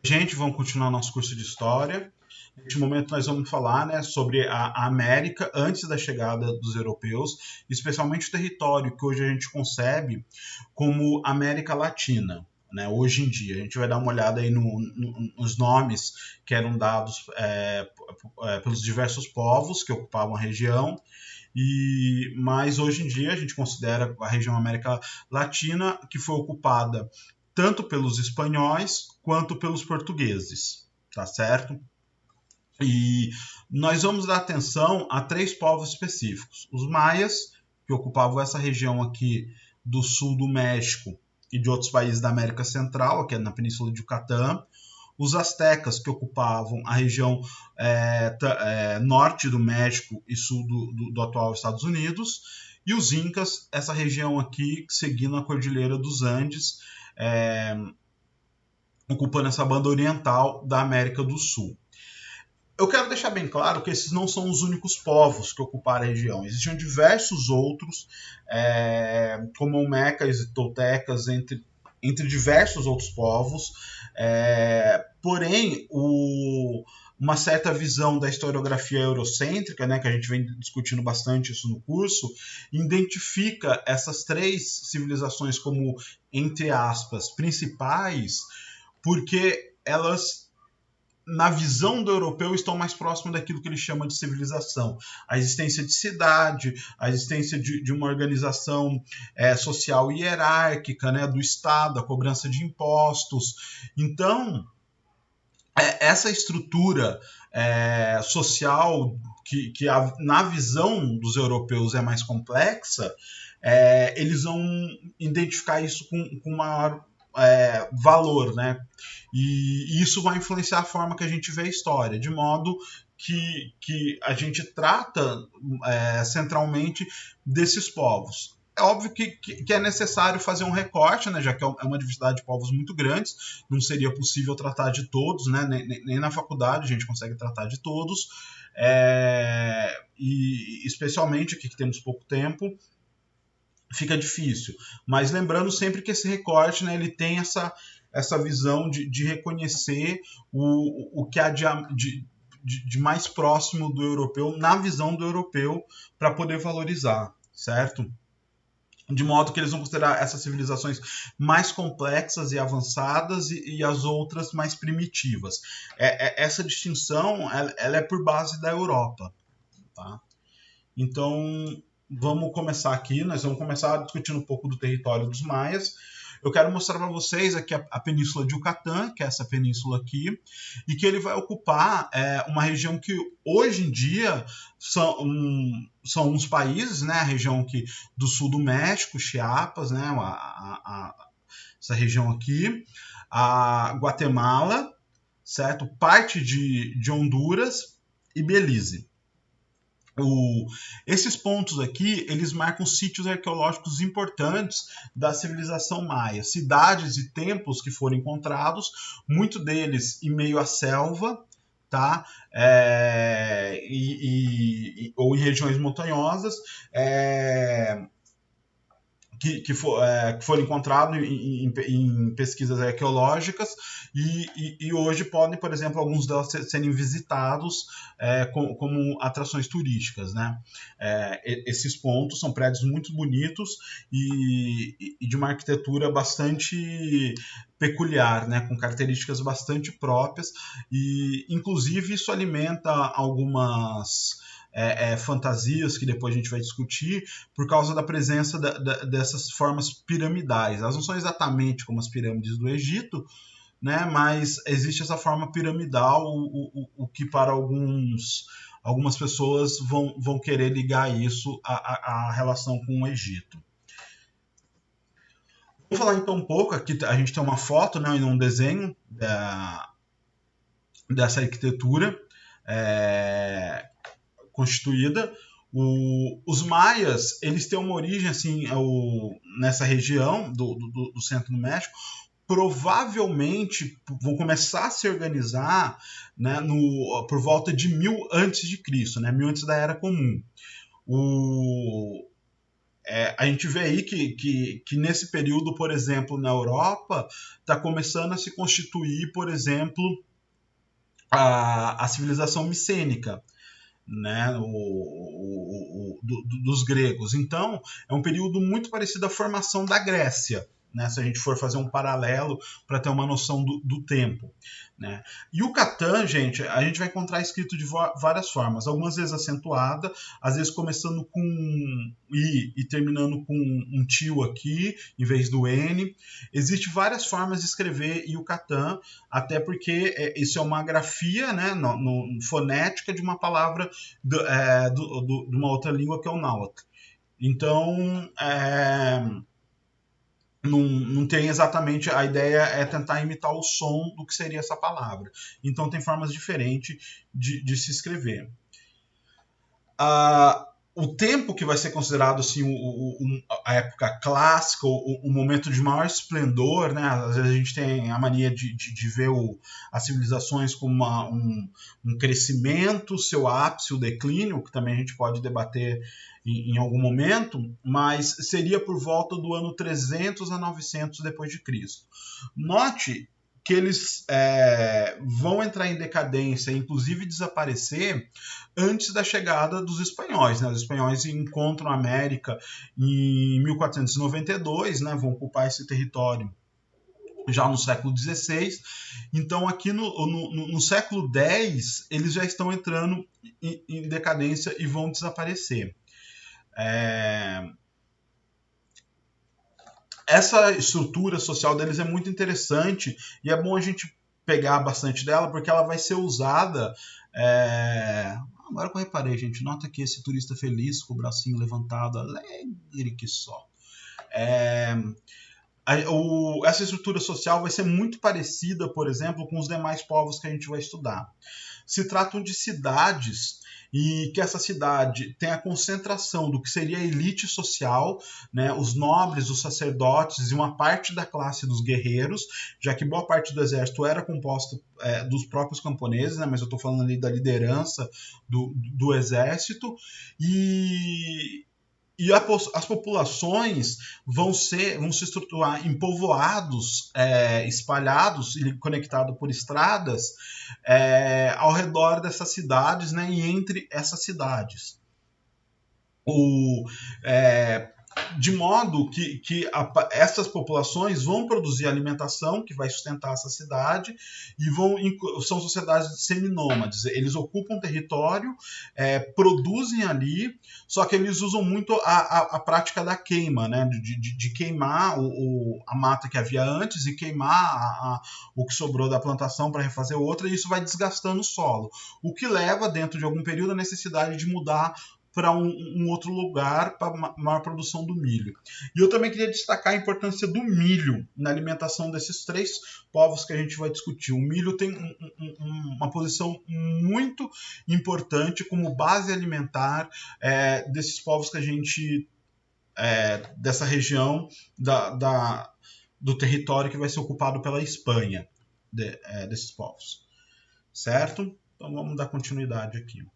Gente, vamos continuar nosso curso de História. Neste momento nós vamos falar, né, sobre a América antes da chegada dos europeus, especialmente o território que hoje a gente concebe como América Latina. Né, hoje em dia, a gente vai dar uma olhada aí nos nomes que eram dados pelos diversos povos que ocupavam a região, mas hoje em dia a gente considera a região América Latina que foi ocupada tanto pelos espanhóis quanto pelos portugueses, tá certo? E nós vamos dar atenção a três povos específicos: os maias, que ocupavam essa região aqui do sul do México e de outros países da América Central, aqui na Península de Yucatán; os astecas, que ocupavam a região norte do México e sul do atual Estados Unidos; e os incas, essa região aqui seguindo a Cordilheira dos Andes, ocupando essa banda oriental da América do Sul. Eu quero deixar bem claro que esses não são os únicos povos que ocuparam a região. Existiam diversos outros, como olmecas e toltecas, entre diversos outros povos. Porém, uma certa visão da historiografia eurocêntrica, né, que a gente vem discutindo bastante isso no curso, identifica essas três civilizações como, entre aspas, principais, porque elas, na visão do europeu, estão mais próximas daquilo que ele chama de civilização. A existência de cidade, a existência de uma organização social hierárquica, né, do Estado, a cobrança de impostos. Então, essa estrutura social que na visão dos europeus é mais complexa, eles vão identificar isso com maior valor, né? E isso vai influenciar a forma que a gente vê a história, de modo que a gente trata centralmente desses povos. É óbvio que é necessário fazer um recorte, né, já que é uma diversidade de povos muito grandes, não seria possível tratar de todos, né, nem na faculdade a gente consegue tratar de todos, e especialmente aqui que temos pouco tempo, fica difícil. Mas lembrando sempre que esse recorte, né, ele tem essa visão de reconhecer o que há de mais próximo do europeu, na visão do europeu, para poder valorizar, certo? De modo que eles vão considerar essas civilizações mais complexas e avançadas e as outras mais primitivas. Essa distinção ela é por base da Europa. Tá? Então, vamos começar aqui. Nós vamos começar discutindo um pouco do território dos maias. Eu quero mostrar para vocês aqui a península de Yucatán, que é essa península aqui, e que ele vai ocupar uma região que hoje em dia são uns países, né? A região aqui do sul do México, Chiapas, né? Essa região aqui, a Guatemala, certo? Parte de Honduras e Belize. Esses pontos aqui, eles marcam sítios arqueológicos importantes da civilização maia, cidades e templos que foram encontrados, muito deles em meio à selva, tá? Ou em regiões montanhosas, que foram encontrados em pesquisas arqueológicas e hoje podem, por exemplo, alguns deles serem visitados como atrações turísticas, né? Esses pontos são prédios muito bonitos e de uma arquitetura bastante peculiar, né? Com características bastante próprias e, inclusive, isso alimenta algumas fantasias que depois a gente vai discutir por causa da presença dessas formas piramidais. Elas não são exatamente como as pirâmides do Egito, né, mas existe essa forma piramidal, o que para algumas pessoas vão querer ligar isso à relação com o Egito. Vamos falar então um pouco, aqui a gente tem uma foto, né, e um desenho dessa arquitetura constituída. Os maias, eles têm uma origem assim, nessa região do centro do México, provavelmente vão começar a se organizar, né, por volta de 1000 antes de Cristo, né, 1000 antes da Era Comum. A gente vê aí que nesse período, por exemplo, na Europa, está começando a se constituir, por exemplo, a civilização micênica, né, dos gregos. Então, é um período muito parecido à formação da Grécia, né, se a gente for fazer um paralelo para ter uma noção do tempo. Né. E o Catan, gente, a gente vai encontrar escrito de várias formas, algumas vezes acentuada, às vezes começando com I e terminando com um tio aqui, em vez do N. Existem várias formas de escrever Yucatán, até porque isso é uma grafia, né, fonética de uma palavra de uma outra língua que é o náhuatl. Então, não tem exatamente, a ideia é tentar imitar o som do que seria essa palavra. Então tem formas diferentes de se escrever. O tempo que vai ser considerado assim, a época clássica, o momento de maior esplendor, né? Às vezes a gente tem a mania de ver as civilizações como um crescimento, seu ápice, o declínio, que também a gente pode debater em algum momento, mas seria por volta do ano 300 a 900 depois de Cristo. Note que eles vão entrar em decadência, inclusive desaparecer, antes da chegada dos espanhóis. Né? Os espanhóis encontram a América em 1492, né? Vão ocupar esse território já no século XVI. Então, aqui no século X, eles já estão entrando em decadência e vão desaparecer. Essa estrutura social deles é muito interessante e é bom a gente pegar bastante dela porque ela vai ser usada. Agora que eu reparei, gente, nota que esse turista feliz com o bracinho levantado, alegre que só. Essa estrutura social vai ser muito parecida, por exemplo, com os demais povos que a gente vai estudar. Se tratam de cidades e que essa cidade tem a concentração do que seria a elite social, né, os nobres, os sacerdotes e uma parte da classe dos guerreiros, já que boa parte do exército era composta dos próprios camponeses, né, mas eu estou falando ali da liderança do exército, e as populações vão se estruturar em povoados espalhados e conectados por estradas ao redor dessas cidades, né, e entre essas cidades. De modo que essas populações vão produzir alimentação que vai sustentar essa cidade e são sociedades seminômades. Eles ocupam território, produzem ali, só que eles usam muito a prática da queima, né? de queimar a mata que havia antes e queimar o que sobrou da plantação para refazer outra, e isso vai desgastando o solo, o que leva, dentro de algum período, a necessidade de mudar para um outro lugar para maior produção do milho. E eu também queria destacar a importância do milho na alimentação desses três povos que a gente vai discutir. O milho tem uma posição muito importante como base alimentar desses povos que a gente dessa região do território que vai ser ocupado pela Espanha, desses povos. Certo? Então vamos dar continuidade aqui.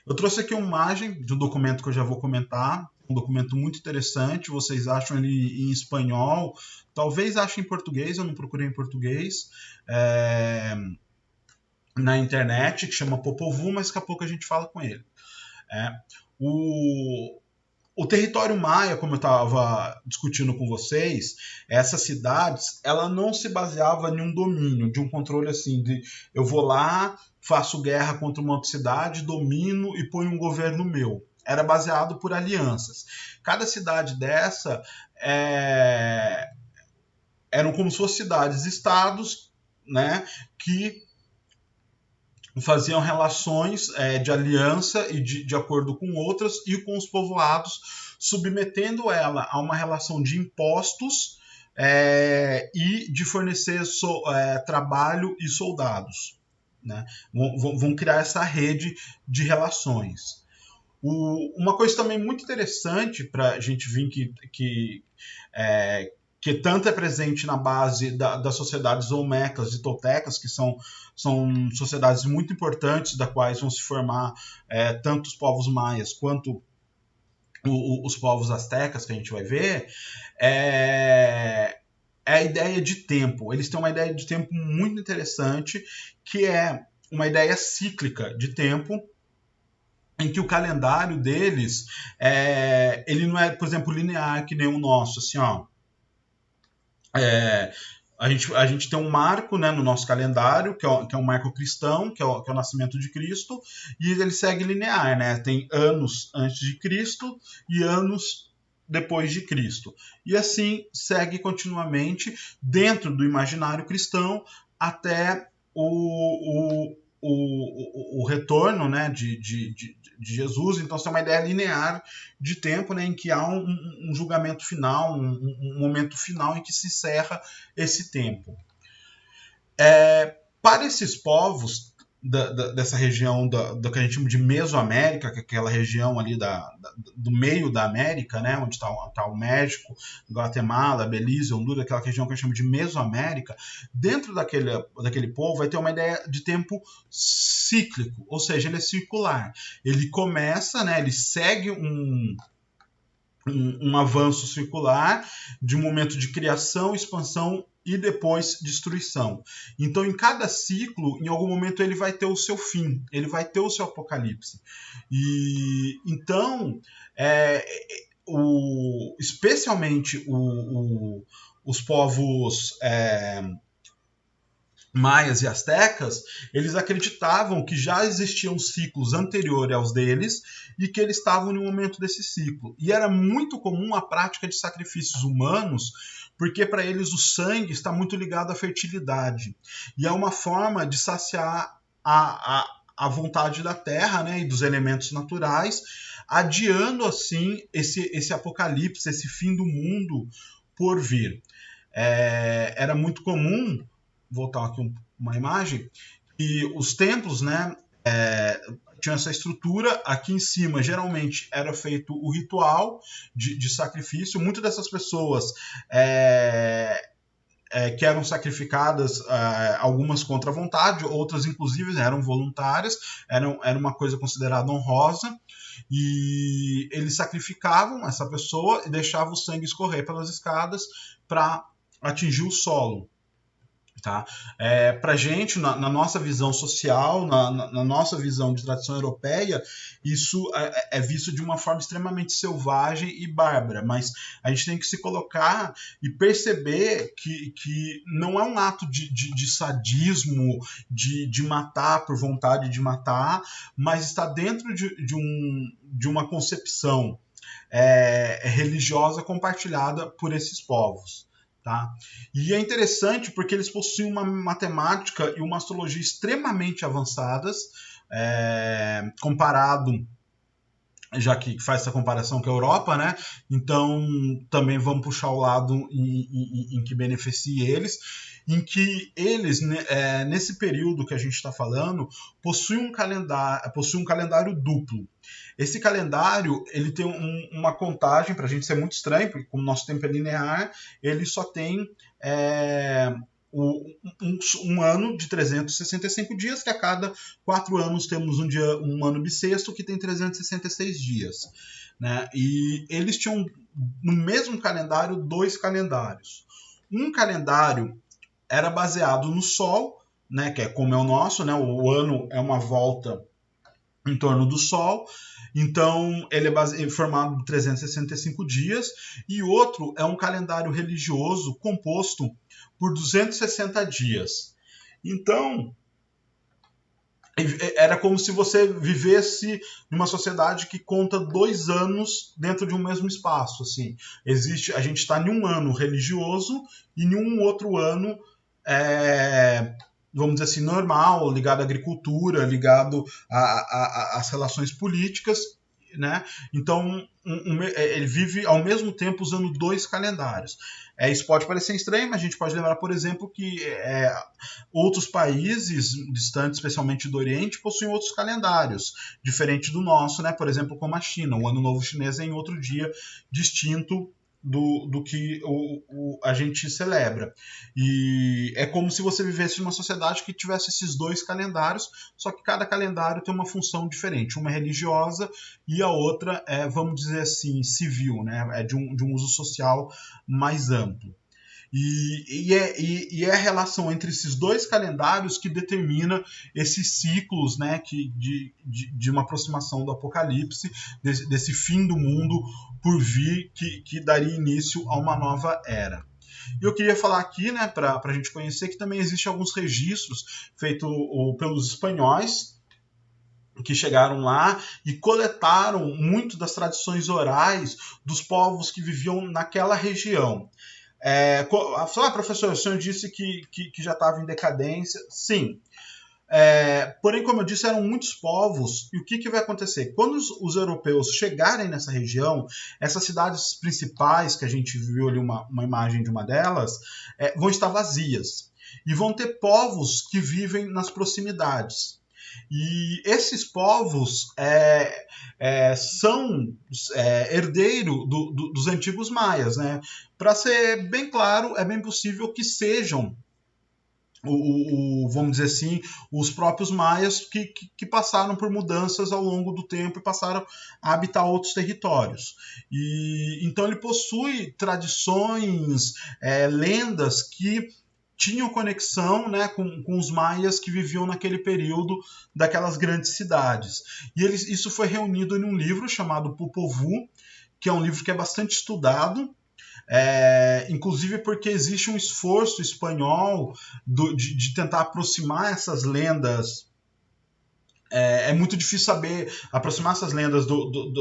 Eu trouxe aqui uma imagem de um documento que eu já vou comentar, um documento muito interessante, vocês acham ele em espanhol, talvez achem em português, eu não procurei em português, na internet, que chama Popol Vuh, mas daqui a pouco a gente fala com ele. O território maia, como eu estava discutindo com vocês, essas cidades, ela não se baseava em um domínio, de um controle assim, de eu vou lá, faço guerra contra uma outra cidade, domino e ponho um governo meu. Era baseado por alianças. Cada cidade dessa eram como se fossem cidades-estados, né, que faziam relações de aliança e de acordo com outras e com os povoados, submetendo ela a uma relação de impostos e de fornecer trabalho e soldados. Né? Vão criar essa rede de relações. Uma coisa também muito interessante para a gente ver que tanto é presente na base das sociedades olmecas e toltecas, que são sociedades muito importantes, da quais vão se formar tanto os povos maias quanto os povos astecas que a gente vai ver, é a ideia de tempo. Eles têm uma ideia de tempo muito interessante, que é uma ideia cíclica de tempo, em que o calendário deles ele não é, por exemplo, linear que nem o nosso, assim, ó. A gente tem um marco, né, no nosso calendário, que é um marco cristão, que é o nascimento de Cristo, e ele segue linear, né? Tem anos antes de Cristo e anos depois de Cristo. E assim segue continuamente dentro do imaginário cristão até o retorno, né, de Jesus. Então, isso é uma ideia linear de tempo, né, em que há um julgamento final, um momento final em que se encerra esse tempo. Para esses povos dessa região do que a gente chama de Mesoamérica, que é aquela região ali do meio da América, né, onde está o México, Guatemala, Belize, Honduras, aquela região que a gente chama de Mesoamérica, dentro daquele povo vai ter uma ideia de tempo cíclico, ou seja, ele é circular. Ele começa, né, ele segue um avanço circular de um momento de criação, expansão e depois destruição. Então, em cada ciclo, em algum momento ele vai ter o seu fim, ele vai ter o seu apocalipse. E então, especialmente os povos maias e astecas, eles acreditavam que já existiam ciclos anteriores aos deles e que eles estavam em um momento desse ciclo. E era muito comum a prática de sacrifícios humanos, porque para eles o sangue está muito ligado à fertilidade. E é uma forma de saciar a vontade da terra, né, e dos elementos naturais, adiando assim esse apocalipse, esse fim do mundo por vir. Era muito comum, voltar aqui uma imagem, e os templos, né, tinham essa estrutura. Aqui em cima geralmente era feito o ritual de sacrifício. Muitas dessas pessoas que eram sacrificadas, algumas contra a vontade, outras inclusive eram voluntárias, era uma coisa considerada honrosa, e eles sacrificavam essa pessoa e deixavam o sangue escorrer pelas escadas para atingir o solo. Tá? Para a gente, na nossa visão social, na nossa visão de tradição europeia, isso é visto de uma forma extremamente selvagem e bárbara, mas a gente tem que se colocar e perceber que não é um ato de sadismo, de matar por vontade de matar, mas está dentro de uma concepção religiosa compartilhada por esses povos. Tá? E é interessante porque eles possuem uma matemática e uma astrologia extremamente avançadas, comparado, já que faz essa comparação com a Europa, né? Então também vamos puxar o lado em que beneficie eles, em que eles, nesse período que a gente está falando, possuem um calendário duplo. Esse calendário ele tem uma contagem, para a gente ser muito estranho, porque como o nosso tempo é linear, ele só tem um ano de 365 dias, que a cada 4 anos temos um ano bissexto que tem 366 dias. Né? E eles tinham no mesmo calendário 2 calendários. Um calendário era baseado no Sol, né, que é como é o nosso, né, o ano é uma volta em torno do Sol, então ele é formado de 365 dias, e outro é um calendário religioso composto por 260 dias. Então, era como se você vivesse numa sociedade que conta 2 anos dentro de um mesmo espaço. Assim. A gente está em um ano religioso e em um outro ano, vamos dizer assim, normal, ligado à agricultura, ligado às relações políticas. Né? Então, ele vive ao mesmo tempo usando 2 calendários. Isso pode parecer estranho, mas a gente pode lembrar, por exemplo, que outros países distantes, especialmente do Oriente, possuem outros calendários, diferente do nosso, né? Por exemplo, como a China. O Ano Novo Chinês é em outro dia, distinto do que a gente celebra. E é como se você vivesse numa sociedade que tivesse esses dois calendários, só que cada calendário tem uma função diferente. Uma é religiosa e a outra é, vamos dizer assim, civil, né? É de um uso social mais amplo. E é a relação entre esses dois calendários que determina esses ciclos, né, de uma aproximação do apocalipse, desse fim do mundo por vir, que daria início a uma nova era. E eu queria falar aqui, né, para a gente conhecer, que também existem alguns registros feitos pelos espanhóis, que chegaram lá e coletaram muito das tradições orais dos povos que viviam naquela região. Professor, o senhor disse que já estava em decadência. Sim. Porém, como eu disse, eram muitos povos. E o que vai acontecer? Quando os europeus chegarem nessa região, essas cidades principais, que a gente viu ali uma imagem de uma delas, vão estar vazias. E vão ter povos que vivem nas proximidades. E esses povos são herdeiro dos antigos maias, né? Para ser bem claro, é bem possível que sejam vamos dizer assim, os próprios maias que passaram por mudanças ao longo do tempo e passaram a habitar outros territórios. E então ele possui tradições, lendas que tinham conexão, né, com os maias que viviam naquele período daquelas grandes cidades. E isso foi reunido em um livro chamado Popol Vuh, que é um livro que é bastante estudado, inclusive porque existe um esforço espanhol de tentar aproximar essas lendas. É muito difícil saber aproximar essas lendas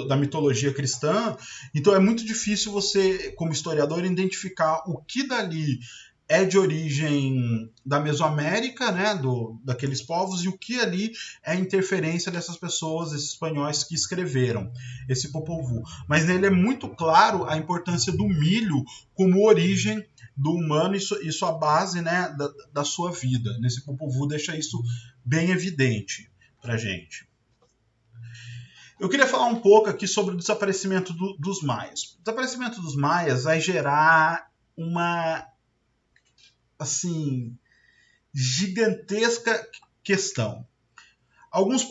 da mitologia cristã, então é muito difícil você, como historiador, identificar o que dali é de origem da Mesoamérica, né, daqueles povos, e o que ali é a interferência dessas pessoas, esses espanhóis que escreveram esse Popol Vuh. Mas nele é muito claro a importância do milho como origem do humano e sua base, né, da sua vida. Nesse Popol Vuh deixa isso bem evidente para gente. Eu queria falar um pouco aqui sobre o desaparecimento dos maias. O desaparecimento dos maias vai gerar uma assim gigantesca questão. Alguns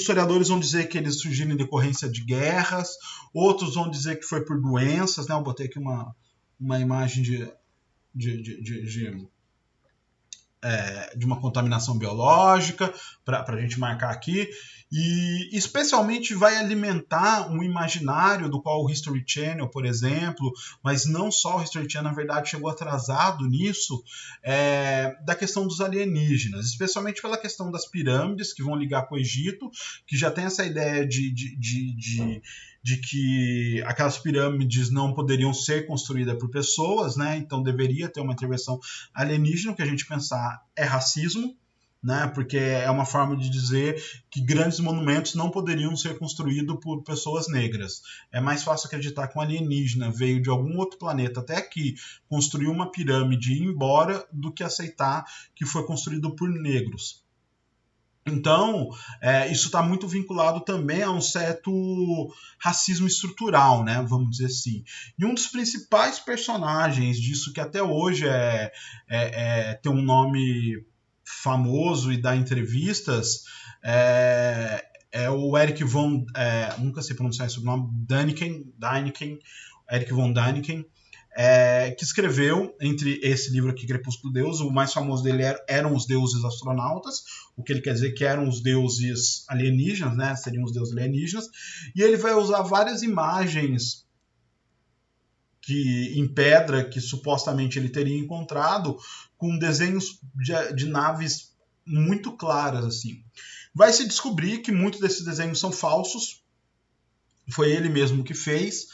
historiadores vão dizer que eles surgiram em decorrência de guerras, outros vão dizer que foi por doenças, né? Eu botei aqui uma imagem de uma contaminação biológica para a gente marcar aqui, e especialmente vai alimentar um imaginário do qual o History Channel, por exemplo, mas não só o History Channel, na verdade, chegou atrasado nisso, da questão dos alienígenas, especialmente pela questão das pirâmides que vão ligar com o Egito, que já tem essa ideia de que aquelas pirâmides não poderiam ser construídas por pessoas, né? Então deveria ter uma intervenção alienígena. O que a gente pensar é racismo, né? Porque é uma forma de dizer que grandes monumentos não poderiam ser construídos por pessoas negras. É mais fácil acreditar que um alienígena veio de algum outro planeta até aqui, construiu uma pirâmide e ir embora, do que aceitar que foi construído por negros. Então, isso está muito vinculado também a um certo racismo estrutural, né? Vamos dizer assim. E um dos principais personagens disso, que até hoje tem um nome famoso e dá entrevistas, é o Eric von... nunca sei pronunciar esse nome, Däniken, Eric von Däniken, que escreveu, entre esse livro aqui, Crepúsculo Deus, o mais famoso dele eram os deuses astronautas, o que ele quer dizer que eram os deuses alienígenas, né? Seriam os deuses alienígenas, e ele vai usar várias imagens em pedra que supostamente ele teria encontrado, com desenhos de naves muito claras, assim. Vai se descobrir que muitos desses desenhos são falsos, foi ele mesmo que fez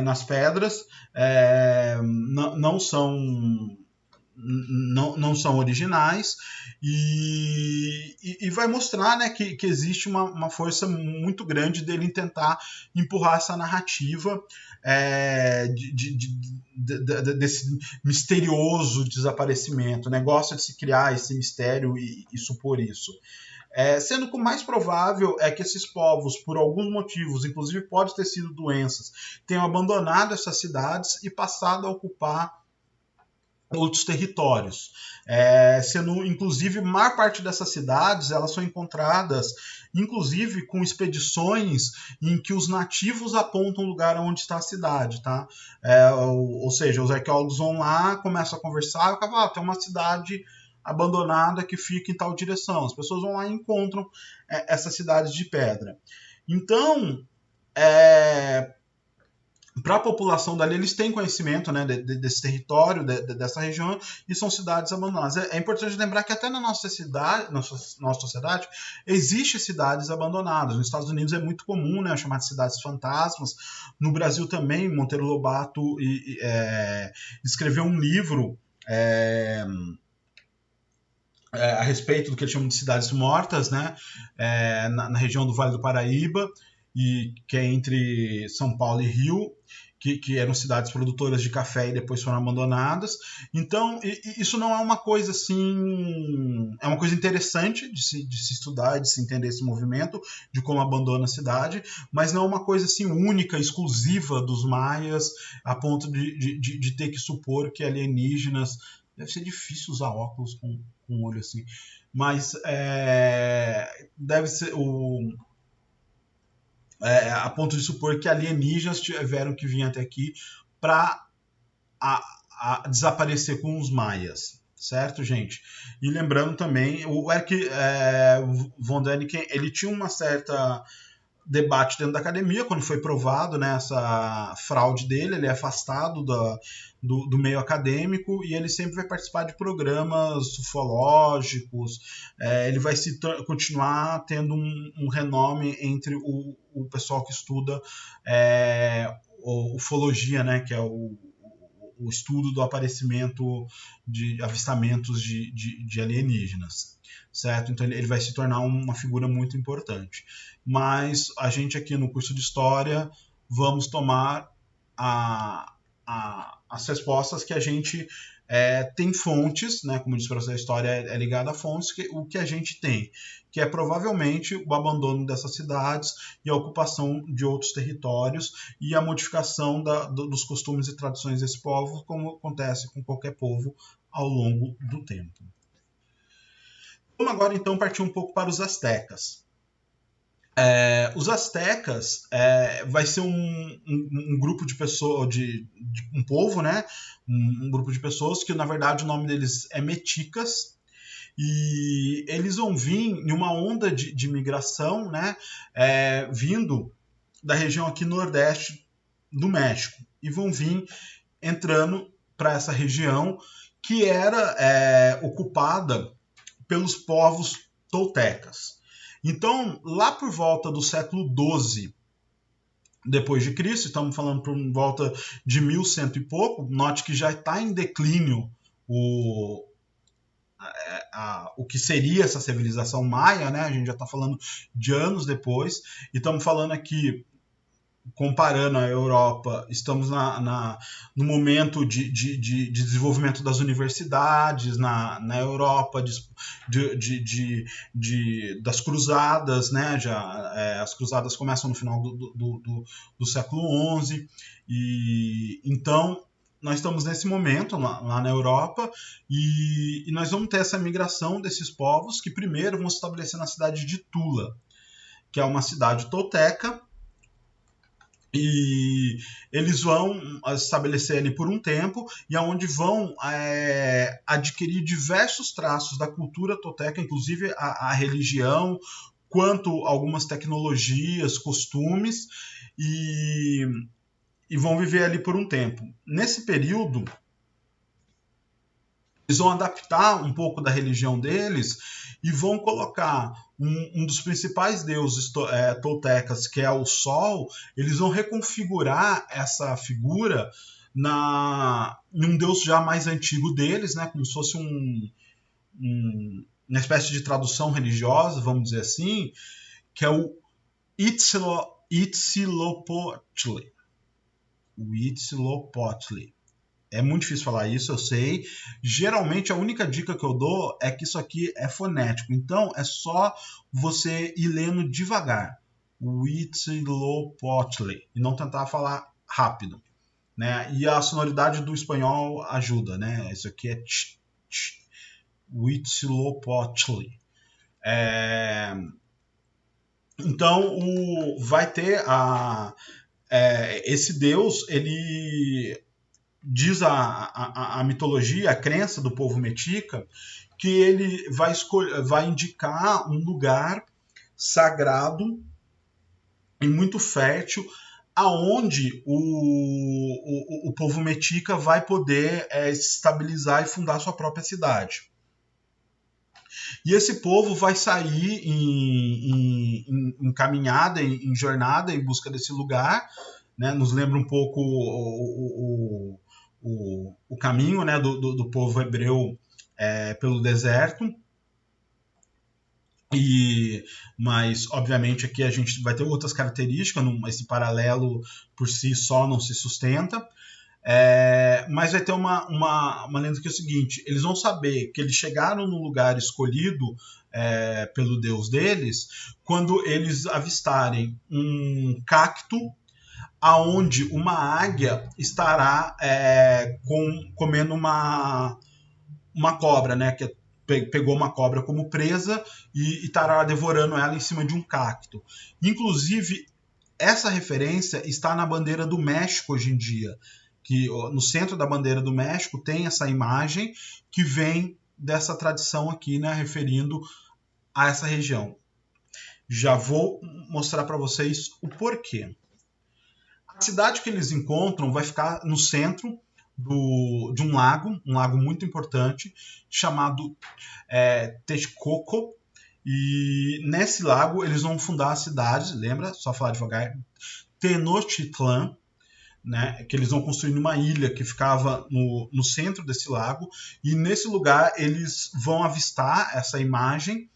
nas pedras, não são originais, e vai mostrar, né, que existe uma força muito grande dele em tentar empurrar essa narrativa desse misterioso desaparecimento, né? Gosta de se criar esse mistério e supor isso. sendo que o mais provável é que esses povos, por alguns motivos, inclusive pode ter sido doenças, tenham abandonado essas cidades e passado a ocupar outros territórios, sendo inclusive a maior parte dessas cidades elas são encontradas inclusive com expedições em que os nativos apontam o lugar onde está a cidade, tá? Ou seja, os arqueólogos vão lá, começam a conversar, e falam, tem uma cidade abandonada que fica em tal direção. As pessoas vão lá e encontram essas cidades de pedra. Então, para a população dali, eles têm conhecimento, né, desse território, dessa região, e são cidades abandonadas. É importante lembrar que até na nossa sociedade, existem cidades abandonadas. Nos Estados Unidos é muito comum, né, chamar de cidades fantasmas. No Brasil também, Monteiro Lobato escreveu um livro a respeito do que eles chamam de cidades mortas, né, na região do Vale do Paraíba, que é entre São Paulo e Rio, que eram cidades produtoras de café e depois foram abandonadas. Então, isso não é uma coisa assim... É uma coisa interessante de se estudar, de se entender esse movimento, de como abandona a cidade, mas não é uma coisa assim única, exclusiva dos maias, a ponto de ter que supor que alienígenas... Deve ser difícil usar óculos com um olho assim, mas deve ser a ponto de supor que alienígenas tiveram que vir até aqui para desaparecer com os maias, certo, gente? E lembrando também, o Erich von Däniken, ele tinha uma certa debate dentro da academia, quando foi provado, né, essa fraude dele, ele é afastado do meio acadêmico e ele sempre vai participar de programas ufológicos, ele vai continuar tendo um renome entre o pessoal que estuda ufologia, né, que é o estudo do aparecimento de avistamentos de alienígenas, certo? Então ele vai se tornar uma figura muito importante. Mas a gente aqui no curso de História vamos tomar as respostas que a gente tem fontes, né? Como diz para você, a história é ligada a fontes, o que a gente tem, que é provavelmente o abandono dessas cidades e a ocupação de outros territórios e a modificação dos costumes e tradições desse povo, como acontece com qualquer povo ao longo do tempo. Vamos agora então partir um pouco para os astecas. Os astecas vai ser um grupo de pessoas, de um povo, né? Um grupo de pessoas que na verdade o nome deles é meticas, e eles vão vir em uma onda de migração, né? Vindo da região aqui nordeste do México, e vão vir entrando para essa região que era ocupada pelos povos toltecas. Então, lá por volta do século XII depois de Cristo, estamos falando por volta de 1100 e pouco, note que já está em declínio o que seria essa civilização maia, né? A gente já está falando de anos depois, e estamos falando aqui, comparando a Europa, estamos no momento de desenvolvimento das universidades na Europa, das cruzadas, né? As cruzadas começam no final do século XI, e então nós estamos nesse momento lá na Europa, e nós vamos ter essa migração desses povos que primeiro vão se estabelecer na cidade de Tula, que é uma cidade tolteca, e eles vão estabelecer ali por um tempo, e aonde vão adquirir diversos traços da cultura tolteca, inclusive a religião, quanto algumas tecnologias, costumes, e vão viver ali por um tempo. Nesse período, eles vão adaptar um pouco da religião deles e vão colocar um dos principais deuses toltecas, que é o Sol, eles vão reconfigurar essa figura em um deus já mais antigo deles, né, como se fosse uma espécie de tradução religiosa, vamos dizer assim, que é o Huitzilopochtli. O Huitzilopochtli. É muito difícil falar isso, eu sei. Geralmente a única dica que eu dou é que isso aqui é fonético. Então é só você ir lendo devagar. Huitzilopochtli. E não tentar falar rápido. Né? E a sonoridade do espanhol ajuda. Né? Isso aqui é tch, tch, Huitzilopochtli. Então vai ter esse deus, ele diz a mitologia, a crença do povo mexica, que ele vai indicar um lugar sagrado e muito fértil aonde o povo mexica vai poder se estabilizar e fundar sua própria cidade. E esse povo vai sair em caminhada, em jornada, em busca desse lugar. Né? Nos lembra um pouco o caminho, né, do povo hebreu pelo deserto. Mas, obviamente, aqui a gente vai ter outras características, esse paralelo por si só não se sustenta. Mas vai ter uma lenda que é o seguinte: eles vão saber que eles chegaram no lugar escolhido pelo deus deles quando eles avistarem um cacto aonde uma águia estará comendo uma cobra, né? Que pegou uma cobra como presa e estará devorando ela em cima de um cacto. Inclusive, essa referência está na bandeira do México hoje em dia, que no centro da bandeira do México tem essa imagem que vem dessa tradição aqui, né, referindo a essa região. Já vou mostrar para vocês o porquê. A cidade que eles encontram vai ficar no centro de um lago muito importante, chamado Texcoco. E nesse lago eles vão fundar a cidade, lembra? Só falar devagar. Tenochtitlan, né, que eles vão construir uma ilha que ficava no centro desse lago, e nesse lugar eles vão avistar essa imagem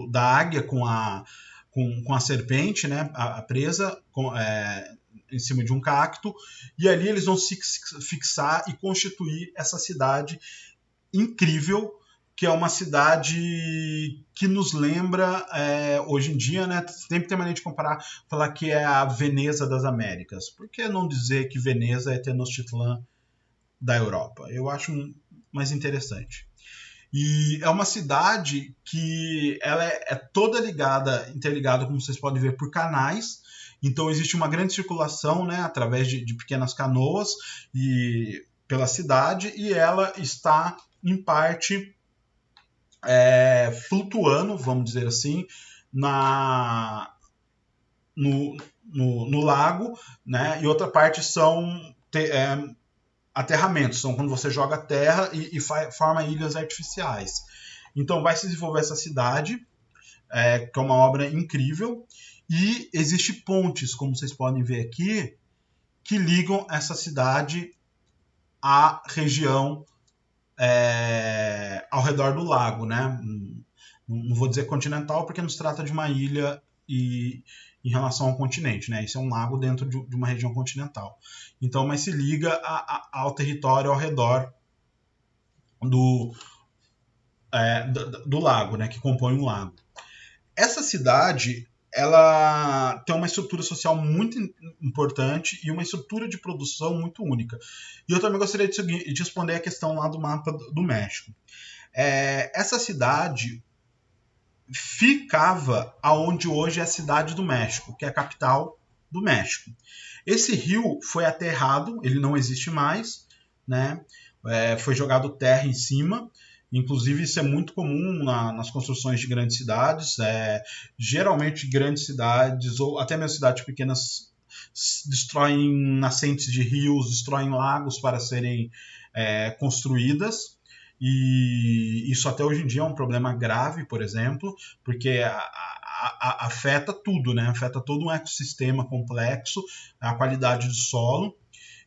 da águia com a serpente, né, a presa em cima de um cacto, e ali eles vão se fixar e constituir essa cidade incrível, que é uma cidade que nos lembra, hoje em dia, né, sempre tem maneira de comparar, falar que é a Veneza das Américas. Por que não dizer que Veneza é Tenochtitlan da Europa? Eu acho mais interessante. E é uma cidade que ela é toda interligada, como vocês podem ver, por canais. Então existe uma grande circulação, né, através de pequenas canoas e pela cidade, e ela está em parte flutuando, vamos dizer assim, no lago, né? E outra parte são aterramentos, são quando você joga terra e forma ilhas artificiais. Então vai se desenvolver essa cidade, que é uma obra incrível, e existe pontes, como vocês podem ver aqui, que ligam essa cidade à região ao redor do lago, né? Não vou dizer continental, porque não se trata de uma ilha em relação ao continente, né? Isso é um lago dentro de uma região continental. Então, mas se liga ao território ao redor do lago, né? Que compõe um lago. Essa cidade, ela tem uma estrutura social muito importante e uma estrutura de produção muito única. E eu também gostaria de responder a questão lá do mapa do México. Essa cidade ficava aonde hoje é a cidade do México, que é a capital do México. Esse rio foi aterrado, ele não existe mais, né? Foi jogado terra em cima. Inclusive, isso é muito comum nas construções de grandes cidades. Geralmente, grandes cidades, ou até mesmo cidades pequenas, destroem nascentes de rios, destroem lagos para serem construídas. E isso até hoje em dia é um problema grave, por exemplo, porque afeta tudo, né? Afeta todo um ecossistema complexo, a qualidade do solo.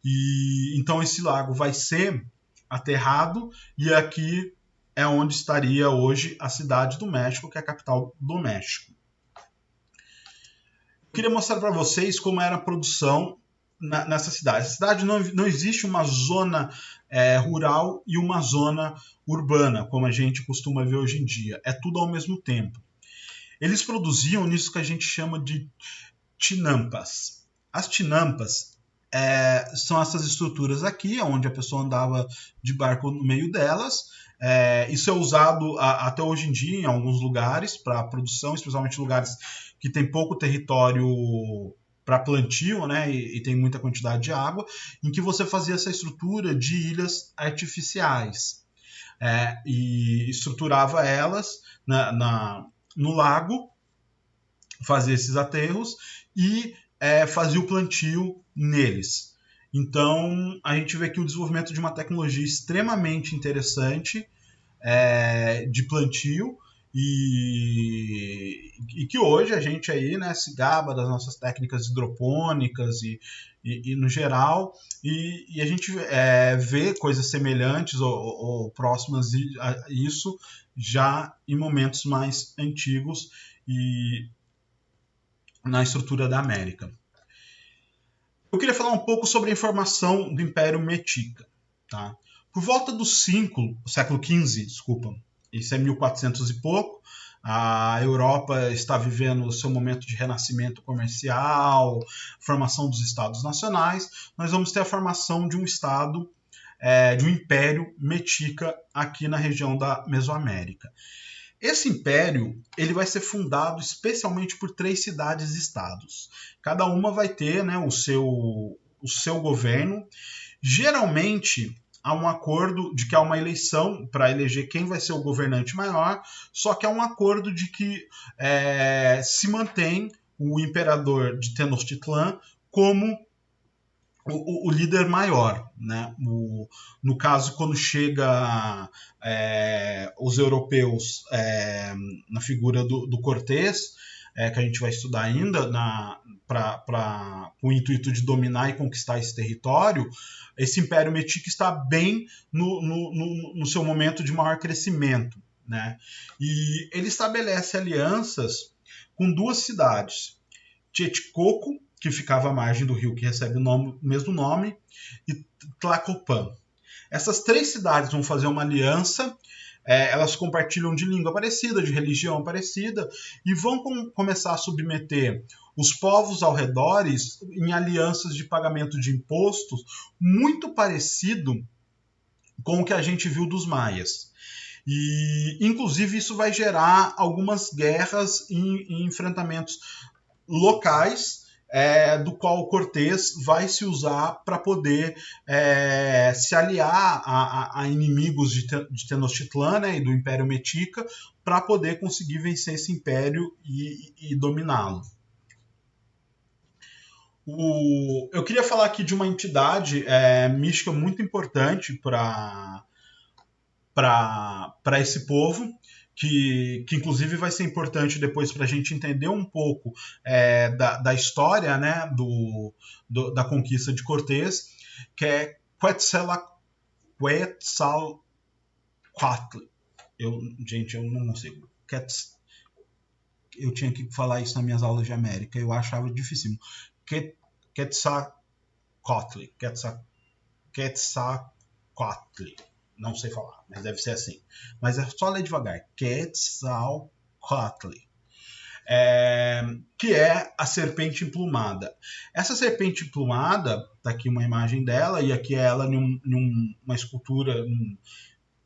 E então esse lago vai ser aterrado, e aqui é onde estaria hoje a cidade do México, que é a capital do México. Eu queria mostrar para vocês como era a produção nessa cidade. Essa cidade não existe uma zona rural e uma zona urbana, como a gente costuma ver hoje em dia. É tudo ao mesmo tempo. Eles produziam nisso que a gente chama de tinampas. As tinampas são essas estruturas aqui, onde a pessoa andava de barco no meio delas. Isso é usado até hoje em dia em alguns lugares para produção, especialmente lugares que tem pouco território para plantio, né, e tem muita quantidade de água, em que você fazia essa estrutura de ilhas artificiais e estruturava elas no lago, fazia esses aterros e fazia o plantio neles. Então, a gente vê aqui o desenvolvimento de uma tecnologia extremamente interessante de plantio e que hoje a gente aí, né, se gaba das nossas técnicas hidropônicas e no geral, e a gente vê coisas semelhantes ou próximas a isso já em momentos mais antigos e na estrutura da América. Eu queria falar um pouco sobre a informação do Império Metica. Tá? Por volta do século XV, isso é 1400 e pouco, a Europa está vivendo o seu momento de renascimento comercial, formação dos estados nacionais. Nós vamos ter a formação de um estado, de um império metica aqui na região da Mesoamérica. Esse império ele vai ser fundado especialmente por 3 cidades-estados. Cada uma vai ter, né, o seu governo. Geralmente há um acordo de que há uma eleição para eleger quem vai ser o governante maior, só que há um acordo de que se mantém o imperador de Tenochtitlan como o líder maior, né? No caso, quando chega os europeus na figura do Cortés, que a gente vai estudar ainda, com o intuito de dominar e conquistar esse território, esse Império Metica está bem no seu momento de maior crescimento, né? E ele estabelece alianças com 2 cidades, Texcoco, que ficava à margem do rio que recebe o mesmo nome, e Tlacopan. Essas 3 cidades vão fazer uma aliança, elas compartilham de língua parecida, de religião parecida, e vão começar a submeter os povos ao redor em alianças de pagamento de impostos muito parecido com o que a gente viu dos maias. E, inclusive, isso vai gerar algumas guerras e enfrentamentos locais, do qual o Cortés vai se usar para poder se aliar a inimigos de Tenochtitlan, né, e do Império Metica, para poder conseguir vencer esse império e dominá-lo. Eu queria falar aqui de uma entidade mística muito importante para esse povo, que inclusive vai ser importante depois para a gente entender um pouco da história, né, da conquista de Cortés, que é Quetzalcoatl. Gente, eu não consigo. Eu tinha que falar isso nas minhas aulas de América, eu achava dificílimo. Quetzalcoatl. Não sei falar, mas deve ser assim. Mas é só ler devagar. Quetzalcoatl. Que é a serpente emplumada. Essa serpente emplumada, tá aqui uma imagem dela, e aqui é ela numa escultura,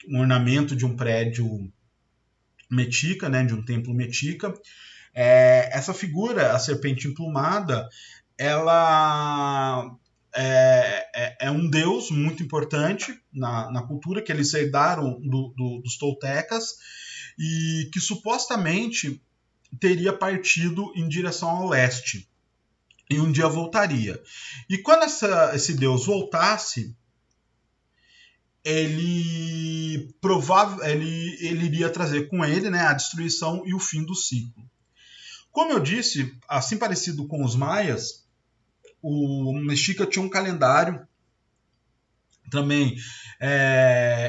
um ornamento de um prédio metica, né, de um templo metica. Essa figura, a serpente emplumada, ela é um deus muito importante na cultura, que eles herdaram dos toltecas, e que supostamente teria partido em direção ao leste, e um dia voltaria. E quando esse deus voltasse, ele iria trazer com ele, né, a destruição e o fim do ciclo. Como eu disse, assim parecido com os maias, o Mexica tinha um calendário também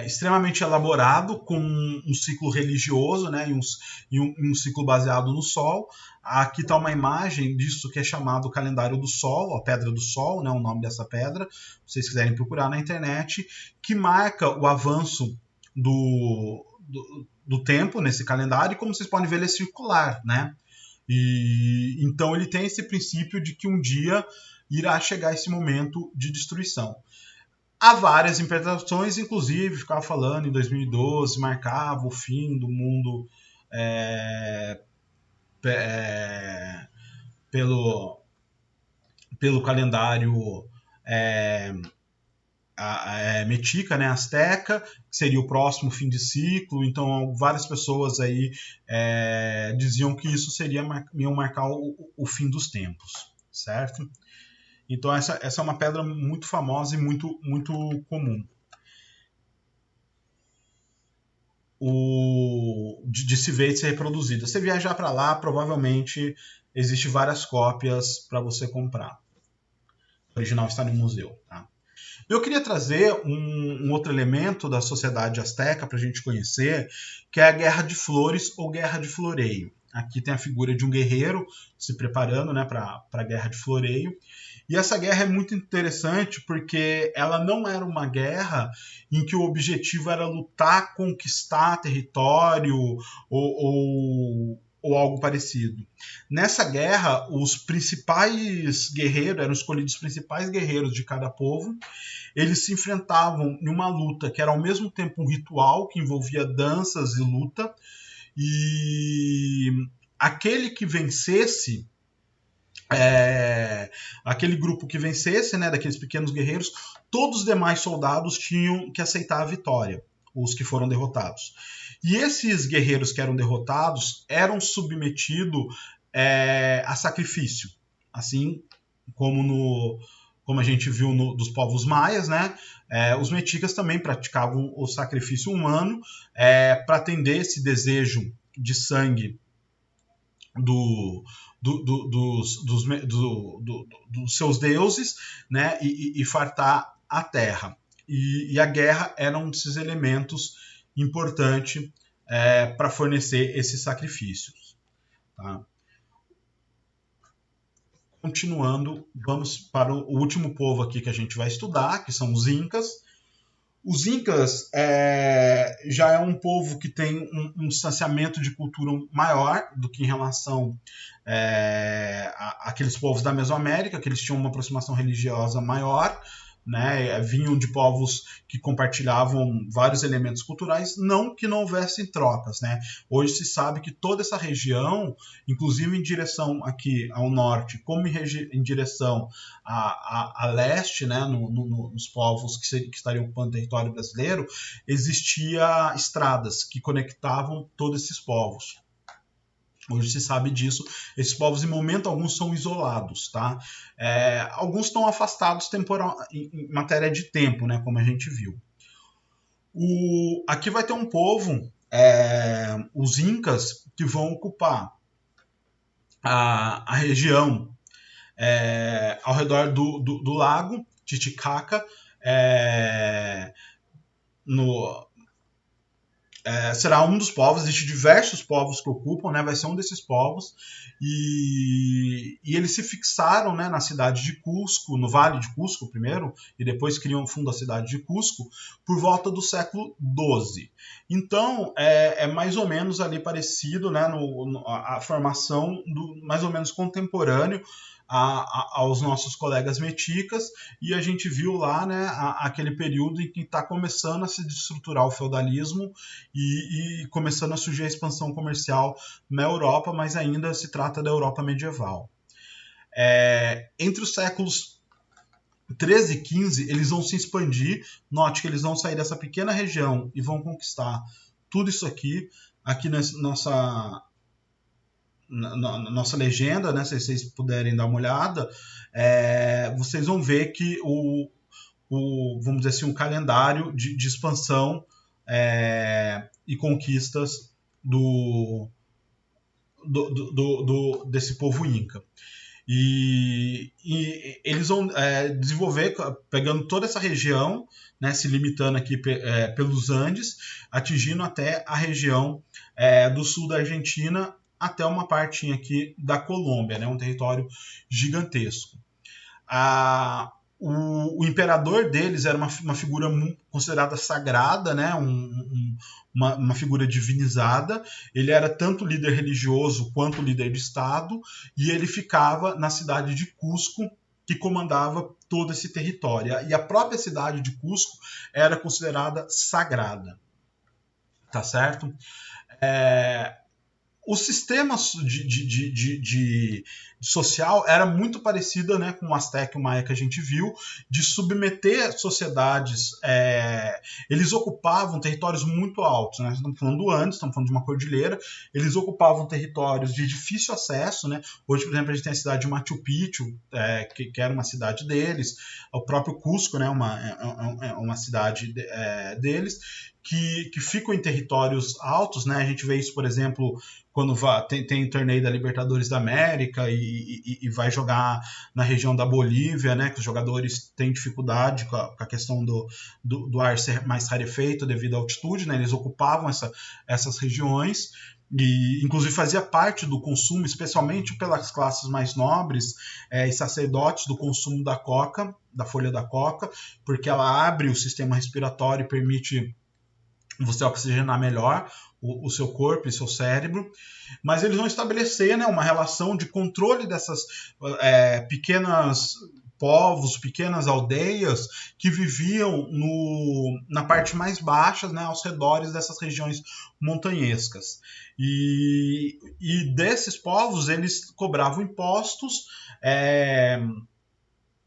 extremamente elaborado, com um ciclo religioso, né, e um ciclo baseado no sol. aqui está uma imagem disso que é chamado calendário do Sol, a Pedra do Sol, né, o nome dessa pedra, se vocês quiserem procurar na internet, que marca o avanço do tempo nesse calendário, e como vocês podem ver, ele é circular, né? E então ele tem esse princípio de que um dia irá chegar esse momento de destruição. Há várias interpretações, inclusive ficava falando em 2012 marcava o fim do mundo pelo calendário metica, né, azteca, que seria o próximo fim de ciclo. Então várias pessoas aí diziam que isso iam marcar o fim dos tempos, certo? Então essa é uma pedra muito famosa e muito, muito comum. De se ver e de ser reproduzida. Se viajar para lá, provavelmente existe várias cópias para você comprar. O original está no museu. Tá? Eu queria trazer um outro elemento da sociedade asteca para a gente conhecer, que é a Guerra de Flores ou Guerra de Floreio. Aqui tem a figura de um guerreiro se preparando, né, para a Guerra de Floreio. E essa guerra é muito interessante porque ela não era uma guerra em que o objetivo era lutar, conquistar território ou algo parecido. Nessa guerra, os principais guerreiros, eram escolhidos os principais guerreiros de cada povo, eles se enfrentavam em uma luta que era ao mesmo tempo um ritual, que envolvia danças e luta, e aquele que vencesse, aquele grupo que vencesse, né, daqueles pequenos guerreiros, todos os demais soldados tinham que aceitar a vitória, os que foram derrotados. E esses guerreiros que eram derrotados eram submetidos a sacrifício, assim como a gente viu dos povos maias, né? Os meticas também praticavam o sacrifício humano para atender esse desejo de sangue dos seus deuses, né? E fartar a terra. E a guerra era um desses elementos importantes para fornecer esses sacrifícios. Tá? Continuando, vamos para o último povo aqui que a gente vai estudar, que são os Incas. Os Incas já é um povo que tem um distanciamento de cultura maior do que em relação àqueles povos da Mesoamérica, que eles tinham uma aproximação religiosa maior, né? Vinham de povos que compartilhavam vários elementos culturais, não que não houvessem trocas, né? Hoje se sabe que toda essa região, inclusive em direção aqui ao norte, como em direção a leste, né? Nos povos que estariam ocupando o território brasileiro, existia estradas que conectavam todos esses povos. Hoje se sabe disso. Esses povos, em momento algum, são isolados, tá? Alguns estão afastados em matéria de tempo, né? Como a gente viu. Aqui vai ter um povo, os Incas, que vão ocupar a região ao redor do lago Titicaca, será um dos povos, existem diversos povos que ocupam, né? Vai ser um desses povos, e eles se fixaram, né, na cidade de Cusco, no Vale de Cusco primeiro, e depois fundam a cidade de Cusco, por volta do século XII. Então, é mais ou menos ali parecido, né, a formação mais ou menos contemporâneo aos nossos colegas meticas, e a gente viu lá, né, aquele período em que está começando a se destruturar o feudalismo e começando a surgir a expansão comercial na Europa, mas ainda se trata da Europa medieval. Entre os séculos 13 e 15, eles vão se expandir. Note que eles vão sair dessa pequena região e vão conquistar tudo isso aqui na nossa legenda, né, se vocês puderem dar uma olhada, vocês vão ver que vamos dizer assim, um calendário de expansão e conquistas desse povo Inca. E eles vão desenvolver, pegando toda essa região, né, se limitando aqui pelos Andes, atingindo até a região do sul da Argentina até uma partinha aqui da Colômbia, né, um território gigantesco. O imperador deles era uma figura considerada sagrada, né? Uma figura divinizada. Ele era tanto líder religioso quanto líder de Estado, e ele ficava na cidade de Cusco, que comandava todo esse território. E a própria cidade de Cusco era considerada sagrada. Tá certo? O sistema de social era muito parecido, né, com o Azteca e o Maia que a gente viu, de submeter sociedades. Eles ocupavam territórios muito altos, né? Estamos falando do Andes, estamos falando de uma cordilheira. Eles ocupavam territórios de difícil acesso, né? Hoje, por exemplo, a gente tem a cidade de Machu Picchu, que era uma cidade deles. O próprio Cusco, né, uma cidade deles, que ficam em territórios altos, né? A gente vê isso, por exemplo, quando tem o torneio da Libertadores da América e vai jogar na região da Bolívia, né, que os jogadores têm dificuldade com a questão do ar ser mais rarefeito devido à altitude, né, eles ocupavam essas regiões e inclusive fazia parte do consumo, especialmente pelas classes mais nobres e sacerdotes, do consumo da coca, da folha da coca, porque ela abre o sistema respiratório e permite você oxigenar melhor o seu corpo e seu cérebro, mas eles vão estabelecer, né, uma relação de controle dessas pequenas povos, pequenas aldeias que viviam na parte mais baixa, né, aos redores dessas regiões montanhescas. E desses povos eles cobravam impostos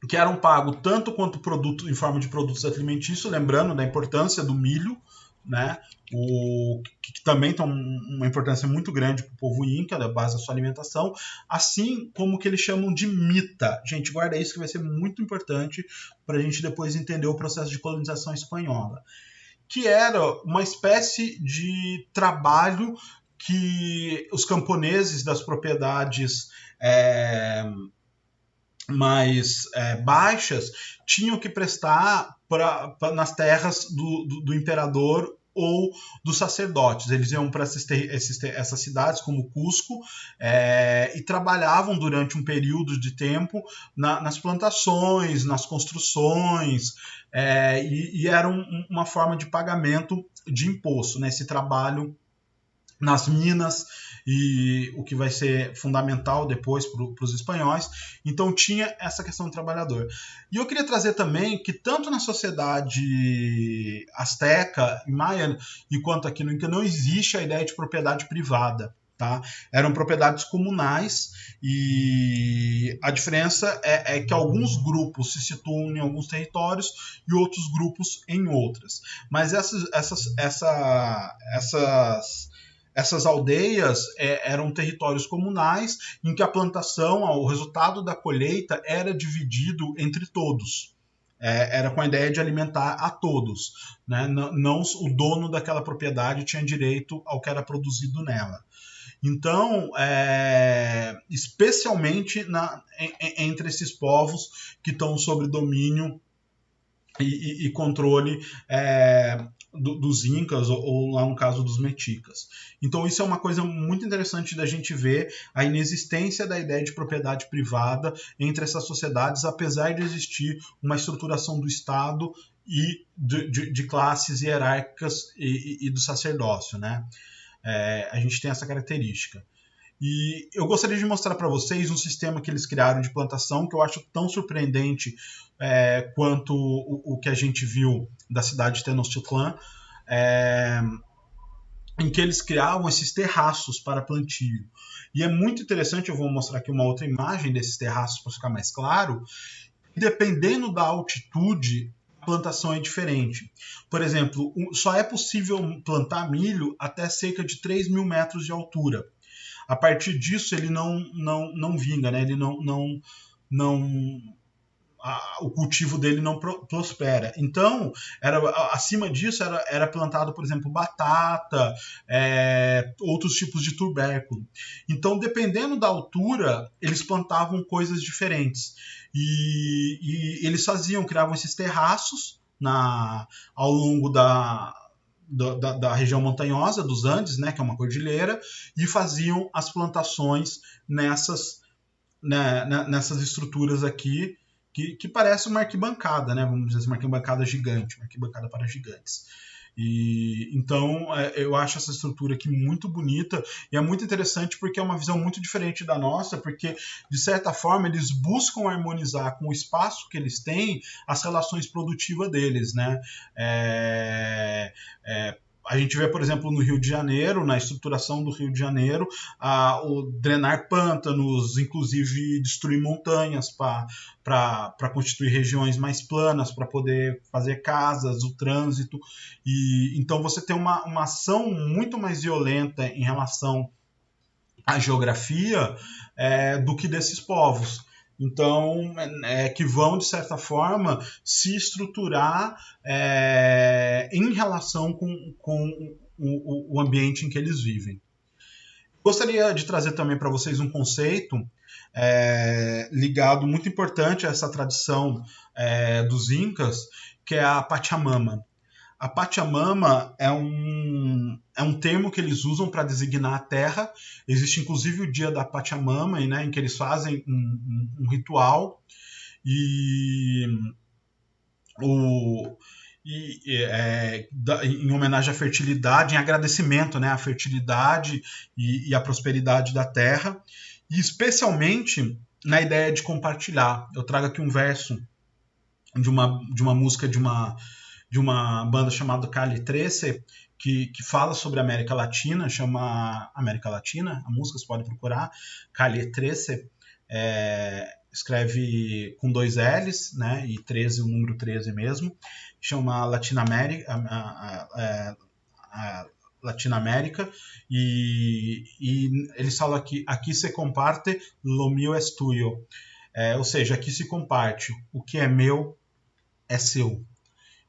que eram pagos tanto quanto produto em forma de produtos alimentícios, lembrando da importância do milho, né? Que também tem uma importância muito grande para o povo inca, da base da sua alimentação, assim como o que eles chamam de mita. Gente, guarda isso que vai ser muito importante para a gente depois entender o processo de colonização espanhola, que era uma espécie de trabalho que os camponeses das propriedades mais baixas tinham que prestar nas terras do imperador ou dos sacerdotes. Eles iam para essas cidades como Cusco e trabalhavam durante um período de tempo nas plantações, nas construções, e era uma forma de pagamento de imposto, né? Esse trabalho nas minas, e o que vai ser fundamental depois para os espanhóis. Então tinha essa questão do trabalhador. E eu queria trazer também que tanto na sociedade asteca e maia, enquanto aqui no Inca, não existe a ideia de propriedade privada. Tá? Eram propriedades comunais, e a diferença é que alguns grupos se situam em alguns territórios e outros grupos em outras. Mas essas aldeias eram territórios comunais em que a plantação, o resultado da colheita era dividido entre todos. Era com a ideia de alimentar a todos. Né? Não o dono daquela propriedade tinha direito ao que era produzido nela. Então, especialmente entre esses povos que estão sob domínio e controle dos incas, ou lá no caso dos meticas. Então isso é uma coisa muito interessante da gente ver, a inexistência da ideia de propriedade privada entre essas sociedades, apesar de existir uma estruturação do Estado e de classes hierárquicas e do sacerdócio, né? A gente tem essa característica. E eu gostaria de mostrar para vocês um sistema que eles criaram de plantação que eu acho tão surpreendente quanto o que a gente viu da cidade de Tenochtitlan, em que eles criavam esses terraços para plantio. E é muito interessante, eu vou mostrar aqui uma outra imagem desses terraços para ficar mais claro. Dependendo da altitude, a plantação é diferente. Por exemplo, só é possível plantar milho até cerca de 3.000 metros de altura. A partir disso ele não vinga, né? Ele o cultivo dele não prospera. Então, acima disso era plantado, por exemplo, batata, outros tipos de tubérculo. Então, dependendo da altura, eles plantavam coisas diferentes. E eles criavam esses terraços ao longo da região montanhosa dos Andes, né, que é uma cordilheira, e faziam as plantações nessas estruturas aqui, que parece uma arquibancada, né? Vamos dizer assim, uma arquibancada gigante, uma arquibancada para gigantes. E então eu acho essa estrutura aqui muito bonita e é muito interessante porque é uma visão muito diferente da nossa, porque de certa forma eles buscam harmonizar com o espaço que eles têm as relações produtivas deles, né? A gente vê, por exemplo, no Rio de Janeiro, na estruturação do Rio de Janeiro, o drenar pântanos, inclusive destruir montanhas para constituir regiões mais planas, para poder fazer casas, o trânsito. E então você tem uma ação muito mais violenta em relação à geografia do que desses povos. Então, que vão, de certa forma, se estruturar em relação com o ambiente em que eles vivem. Gostaria de trazer também para vocês um conceito ligado, muito importante a essa tradição dos Incas, que é a Pachamama. A Pachamama é um termo que eles usam para designar a terra. Existe inclusive o dia da Pachamama, né, em que eles fazem um ritual em homenagem à fertilidade, em agradecimento, né, à fertilidade e à prosperidade da terra, e especialmente na ideia de compartilhar. Eu trago aqui um verso de uma música de uma banda chamada Calle 13, que fala sobre a América Latina, chama América Latina, a música você pode procurar, Calle 13, escreve com 2 L's, né, e 13, o número 13 mesmo, chama Latinoamérica, e eles falam aqui se comparte lo mío es tuyo, ou seja, aqui se comparte, o que é meu é seu.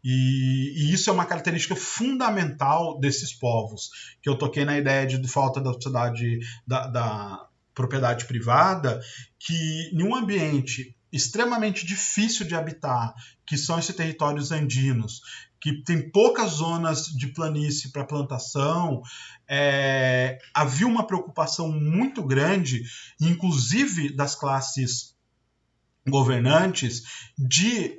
E isso é uma característica fundamental desses povos, que eu toquei na ideia de falta da sociedade da propriedade privada, que em um ambiente extremamente difícil de habitar, que são esses territórios andinos, que tem poucas zonas de planície para plantação, havia uma preocupação muito grande, inclusive das classes governantes, de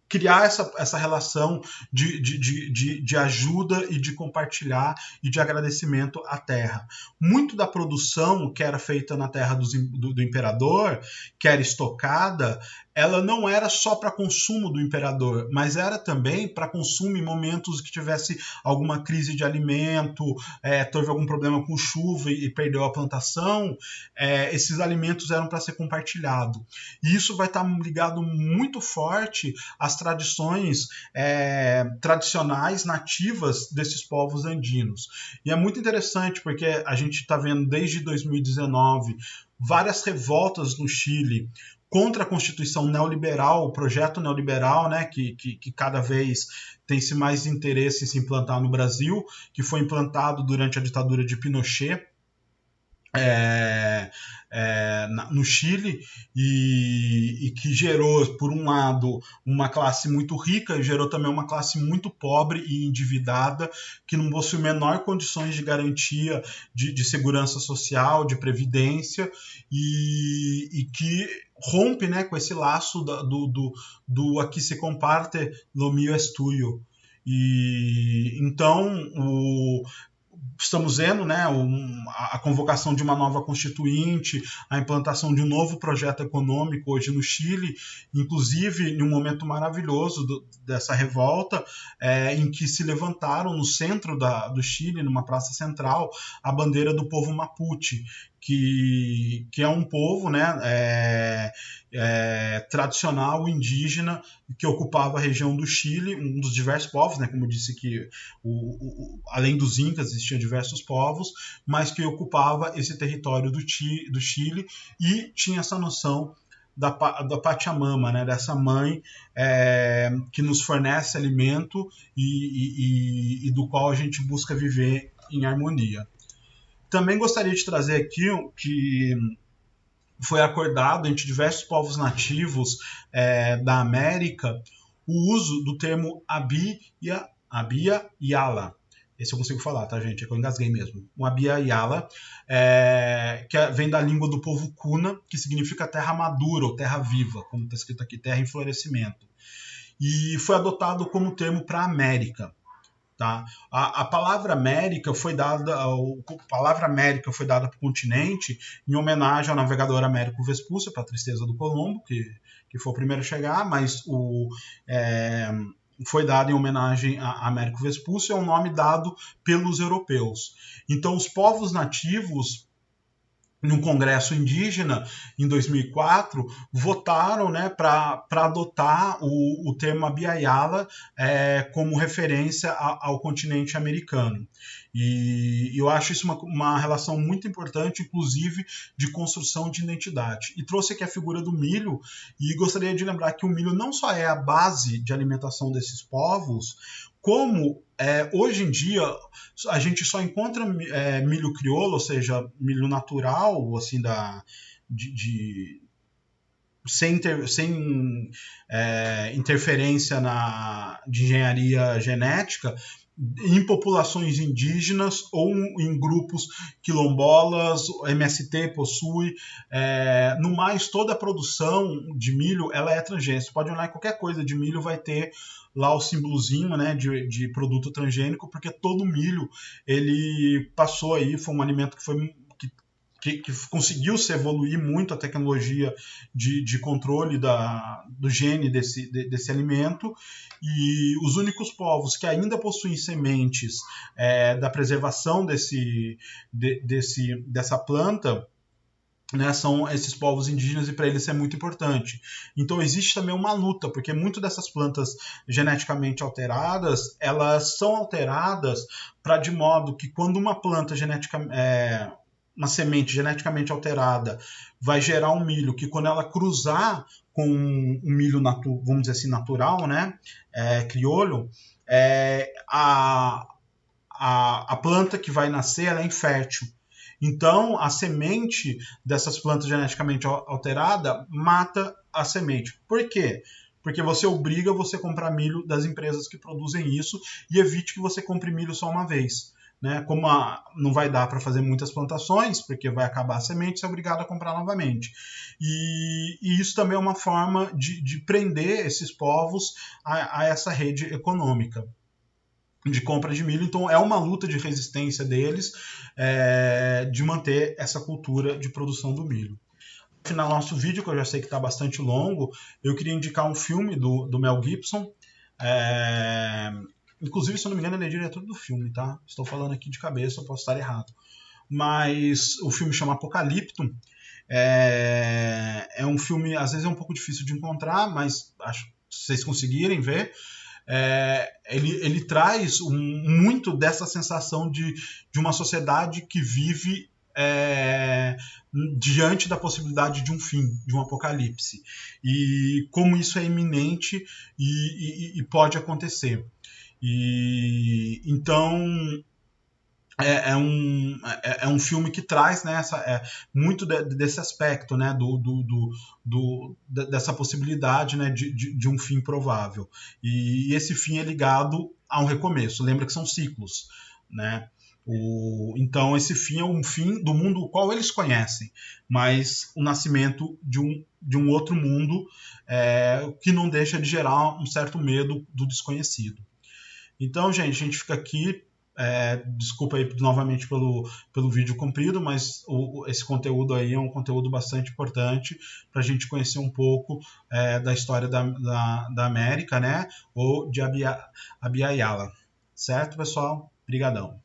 criar essa relação de ajuda e de compartilhar e de agradecimento à terra. Muito da produção que era feita na terra do imperador, que era estocada, ela não era só para consumo do imperador, mas era também para consumo em momentos que tivesse alguma crise de alimento, teve algum problema com chuva e perdeu a plantação, esses alimentos eram para ser compartilhados. E isso vai estar ligado muito forte às tradições tradicionais, nativas desses povos andinos. E é muito interessante porque a gente está vendo desde 2019 várias revoltas no Chile contra a Constituição neoliberal, o projeto neoliberal, né, que cada vez tem-se mais interesse em se implantar no Brasil, que foi implantado durante a ditadura de Pinochet, no Chile, e que gerou, por um lado, uma classe muito rica, gerou também uma classe muito pobre e endividada, que não possui menor condições de garantia de segurança social, de previdência, e que rompe, né, com esse laço do aqui se comparte, lo mío es tuyo. E então estamos vendo, né, a convocação de uma nova constituinte, a implantação de um novo projeto econômico hoje no Chile, inclusive em um momento maravilhoso dessa revolta, em que se levantaram no centro do Chile, numa praça central, a bandeira do povo Mapuche, que é um povo, né, tradicional indígena que ocupava a região do Chile, um dos diversos povos, né, como eu disse que além dos Incas existiam diversos povos, mas que ocupava esse território do Chile e tinha essa noção da Pachamama, né, dessa mãe que nos fornece alimento e do qual a gente busca viver em harmonia. Também gostaria de trazer aqui que foi acordado entre diversos povos nativos da América o uso do termo Abi Abya Yala. Esse eu consigo falar, tá, gente? É que eu engasguei mesmo. Um Abya Yala, que vem da língua do povo Kuna, que significa terra madura ou terra viva, como está escrito aqui, terra em florescimento. E foi adotado como termo para América. Tá? A palavra América foi dada, para o continente em homenagem ao navegador Américo Vespúcio, para a tristeza do Colombo, que foi o primeiro a chegar, mas foi dado em homenagem a Américo Vespúcio, é um nome dado pelos europeus. Então, os povos nativos, num congresso indígena, em 2004, votaram, né, para adotar o termo Abya Yala como referência ao continente americano. E eu acho isso uma relação muito importante, inclusive, de construção de identidade. E trouxe aqui a figura do milho, e gostaria de lembrar que o milho não só é a base de alimentação desses povos, como hoje em dia a gente só encontra milho crioulo, ou seja, milho natural, assim, sem interferência de engenharia genética, em populações indígenas ou em grupos quilombolas. O MST possui. No mais, toda a produção de milho ela é transgênica. Você pode olhar em qualquer coisa de milho, vai ter lá o símbolozinho, né, de produto transgênico, porque todo milho ele passou aí, foi um alimento que foi que conseguiu se evoluir muito a tecnologia de controle do gene desse alimento, e os únicos povos que ainda possuem sementes da preservação dessa planta, né, são esses povos indígenas, e para eles isso é muito importante. Então existe também uma luta, porque muitas dessas plantas geneticamente alteradas, elas são alteradas de modo que quando uma planta uma semente geneticamente alterada vai gerar um milho que, quando ela cruzar com um milho, vamos dizer assim, natural, né, crioulo, a planta que vai nascer ela é infértil. Então, a semente dessas plantas geneticamente alterada mata a semente. Por quê? Porque você obriga você a comprar milho das empresas que produzem isso, e evite que você compre milho só uma vez. Né? Como não vai dar para fazer muitas plantações, porque vai acabar a semente, você é obrigado a comprar novamente. E isso também é uma forma de prender esses povos a essa rede econômica de compra de milho. Então é uma luta de resistência deles, de manter essa cultura de produção do milho. No final do nosso vídeo, que eu já sei que está bastante longo, eu queria indicar um filme do Mel Gibson. Inclusive, se eu não me engano, ele é diretor do filme, tá? Estou falando aqui de cabeça, eu posso estar errado. Mas o filme chama Apocalipto. É um filme, às vezes é um pouco difícil de encontrar, mas acho que se vocês conseguirem ver, ele traz muito dessa sensação de uma sociedade que vive diante da possibilidade de um fim, de um apocalipse, e como isso é iminente e pode acontecer. Então é um filme que traz, né, muito desse aspecto, né, dessa possibilidade, né, de um fim provável. E esse fim é ligado a um recomeço. Lembra que são ciclos, né? Então esse fim é um fim do mundo o qual eles conhecem, mas o nascimento de um outro mundo, que não deixa de gerar um certo medo do desconhecido. Então, gente, a gente fica aqui. Desculpa aí novamente pelo vídeo comprido, mas esse conteúdo aí é um conteúdo bastante importante para a gente conhecer um pouco da história da América, né? Ou de Abya Yala. Certo, pessoal? Obrigadão.